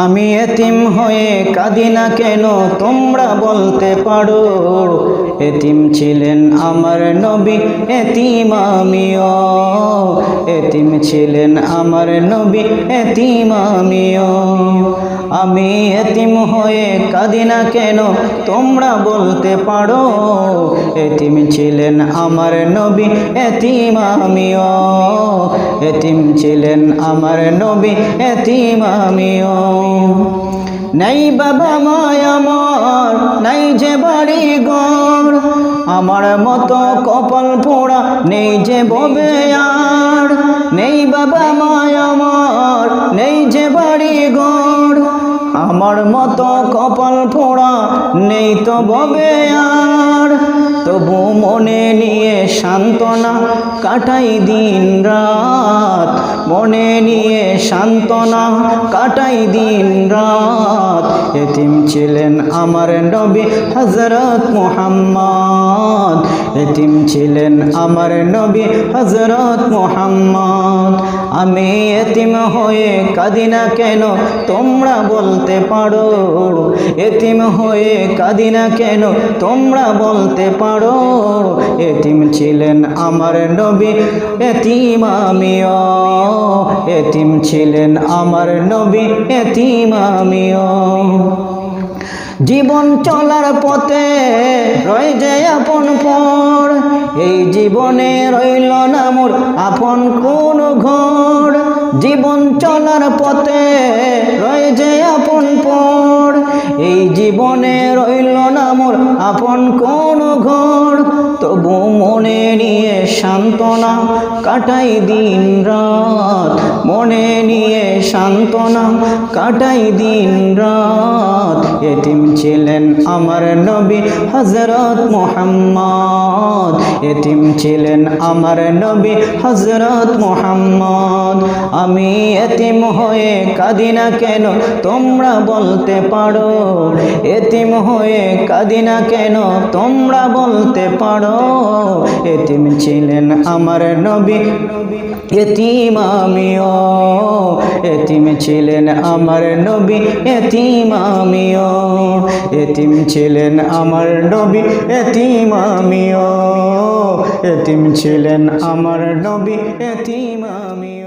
আমি এতিম হয়ে কাঁদি না কেন তোমরা বলতে পারো। এতিম ছিলেন আমার নবী, এতিম আমিও। এতিম ছিলেন আমার নবী, এতিম আমিও। আমি এতিম হয়ে কাঁদি না কেন তোমরা বলতে পারো। এতিম ছিলেন আমার নবী, এতিম আমিও। এতিম ছিলেন আমার নবী, এতিম আমিও। নাই বাবা মায় আমার, নাই যে বাড়ি ঘর, আমার মতো কপাল পোড়া নেই যে ববে আর। নেই বাবা মায় আমার, নেই যে বাড়ি ঘর, আমার মতো কপাল পোড়া নেই তো ববে আর। তবু মনে নিয়ে সান্ত্বনা কাটাই দিন রাত, মনে নিয়ে সান্ত্বনা কাটাই দিন রাত। এতিম ছিলেন আমার নবী হযরত মুহাম্মদ, এতিম ছিলেন আমার নবী হযরত মুহাম্মদ। আমি এতিম হয়ে কাঁদি না কেন তোমরা বলতে পারো। এতিম হয়ে কাঁদি না কেন তোমরা বলতে পারো। এতিম ছিলেন আমার নবী, এতিম আমিও। এতিম ছিলেন আমার নবী, এতিম আমিও। জীবন চলার পথে রয়ে যায় আপন পর, এই জীবনে রইল না মোর আপন কোন ঘর। জীবন চলার পথে রয়ে যায় আপন পর, এই জীবনে রইল না মোর আপন কোন ঘর। তবু মনে নিয়ে সান্ত্বনা কাটাই দিন রাত, মনে নিয়ে সান্ত্বনা কাটাই দিন রাত। এতিম ছিলেন আমার নবী হযরত মুহাম্মদ, এতিম ছিলেন আমার নবী হযরত মুহাম্মদ। আমি এতিম হয়ে কাঁদি না কেন তোমরা বলতে পারো। এতিম হয়ে কাঁদি না কেন তোমরা বলতে পারো। এতিম ছিলেন আমার নবী, এতিম আমিও। এতিম ছিলেন আমার নবী, এতিম আমিও। এতিম ছিলেন আমার নবী, এতিম আমিও। এতিম ছিলেন আমার নবী, এতিম আমিও।